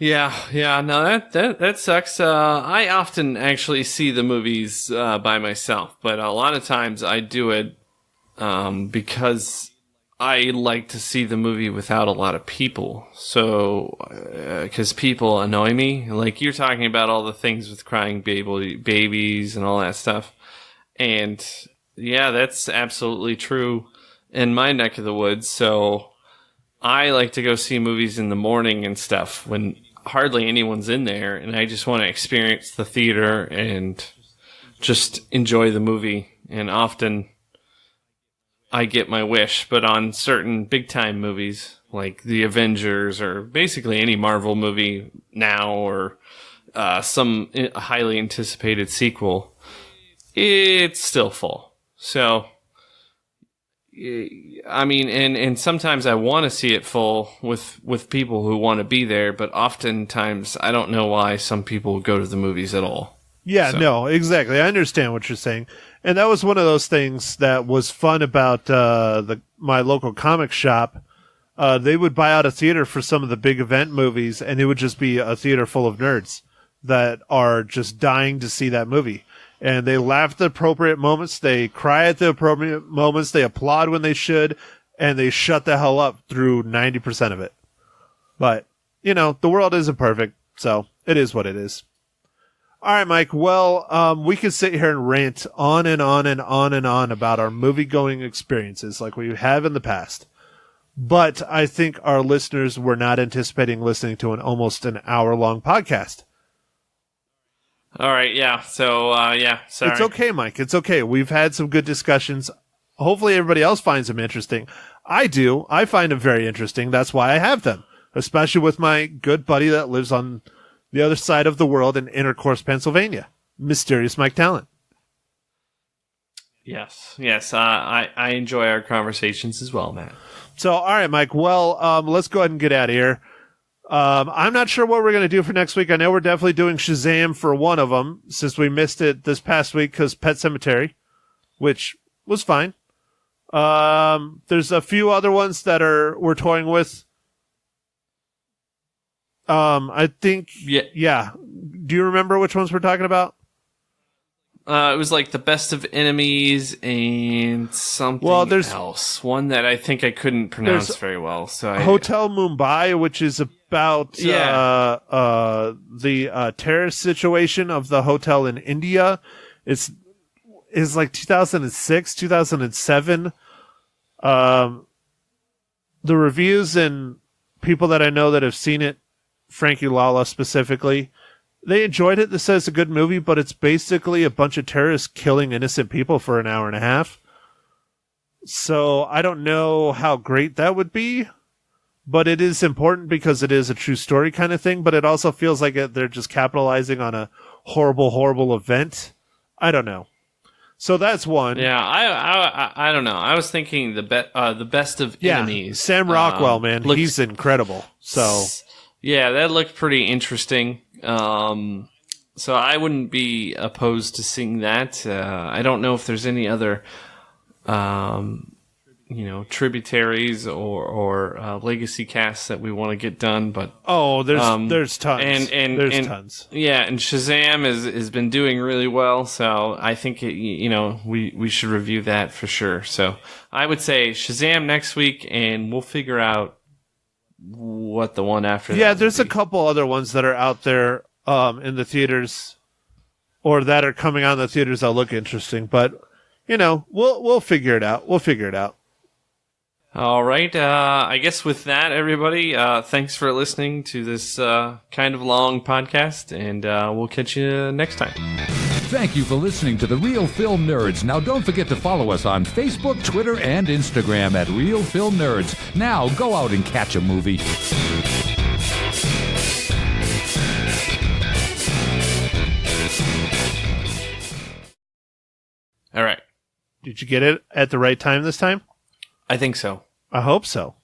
Yeah, no, that sucks. I often actually see the movies by myself, but a lot of times I do it because I like to see the movie without a lot of people. So, because people annoy me. Like, you're talking about all the things with crying babies and all that stuff. And, yeah, that's absolutely true in my neck of the woods. So, I like to go see movies in the morning and stuff when hardly anyone's in there. And I just want to experience the theater and just enjoy the movie. And often I get my wish, but on certain big time movies like the Avengers or basically any Marvel movie now, or some highly anticipated sequel, it's still full. So, I mean, and sometimes I want to see it full with people who want to be there, but oftentimes I don't know why some people go to the movies at all. Yeah, so. No, exactly. I understand what you're saying. And that was one of those things that was fun about my local comic shop. They would buy out a theater for some of the big event movies, and it would just be a theater full of nerds that are just dying to see that movie. And they laugh at the appropriate moments, they cry at the appropriate moments, they applaud when they should, and they shut the hell up through 90% of it. But, the world isn't perfect, so it is what it is. All right, Mike. Well, we could sit here and rant on and on and on and on about our movie-going experiences like we have in the past. But I think our listeners were not anticipating listening to almost an hour-long podcast. All right, yeah. So, sorry. It's okay, Mike. It's okay. We've had some good discussions. Hopefully everybody else finds them interesting. I do. I find them very interesting. That's why I have them, especially with my good buddy that lives on the other side of the world in Intercourse, Pennsylvania. Mysterious Mike Talent. Yes. I enjoy our conversations as well, Matt. So, all right, Mike. Well, let's go ahead and get out of here. I'm not sure what we're going to do for next week. I know we're definitely doing Shazam for one of them, since we missed it this past week because Pet Sematary, which was fine. There's a few other ones that we're toying with. I think, yeah. Do you remember which ones we're talking about? It was like the Best of Enemies and something else. One that I think I couldn't pronounce very well. So Hotel Mumbai, which is about the terrorist situation of the hotel in India. It's like 2006, 2007. The reviews and people that I know that have seen it, Frankie Lala specifically, they enjoyed it. They said it's a good movie, but it's basically a bunch of terrorists killing innocent people for an hour and a half. So I don't know how great that would be, but it is important because it is a true story kind of thing, but it also feels like they're just capitalizing on a horrible, horrible event. I don't know. So that's one. Yeah, I don't know. I was thinking the Best of Enemies. Sam Rockwell, man, he's incredible. So yeah, that looked pretty interesting. So I wouldn't be opposed to seeing that. I don't know if there's any other, tributaries or legacy casts that we want to get done, but there's tons. There's tons. Yeah, and Shazam has been doing really well, so I think we should review that for sure. So I would say Shazam next week, and we'll figure out what the one after that. Yeah, there's a couple other ones that are out there in the theaters, or that are coming out in the theaters that look interesting, but we'll figure it out. All right. I guess with that, everybody, thanks for listening to this kind of long podcast, and we'll catch you next time. Thank you for listening to The Real Film Nerds. Now, don't forget to follow us on Facebook, Twitter, and Instagram at Real Film Nerds. Now, go out and catch a movie. All right. Did you get it at the right time this time? I think so. I hope so.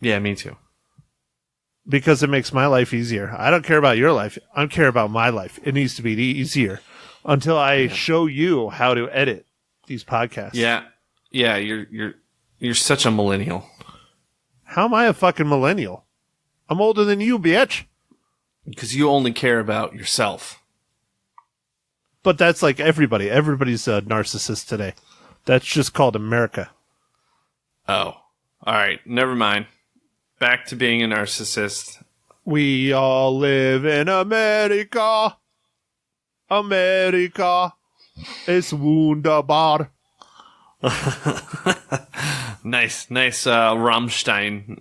Yeah, me too. Because it makes my life easier. I don't care about your life. I care about my life. It needs to be easier until I show you how to edit these podcasts. Yeah. Yeah, you're such a millennial. How am I a fucking millennial? I'm older than you, bitch. Because you only care about yourself. But that's like everybody. Everybody's a narcissist today. That's just called America. Oh. All right. Never mind. Back to being a narcissist. We all live in America. America is wunderbar. Nice Rammstein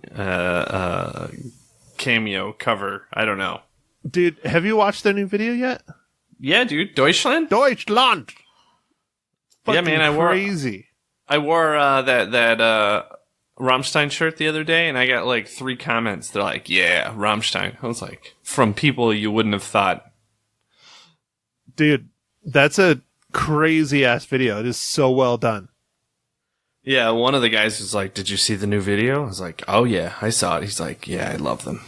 cameo cover. I don't know. Dude, have you watched their new video yet? Yeah, dude. Deutschland? Deutschland! Yeah, man, crazy. I wore that Rammstein shirt the other day, and I got like 3 comments. They're like, yeah, Rammstein. I was like, from people you wouldn't have thought. Dude, that's a crazy-ass video. It is so well done. Yeah, one of the guys was like, did you see the new video? I was like, oh yeah, I saw it. He's like, yeah, I love them.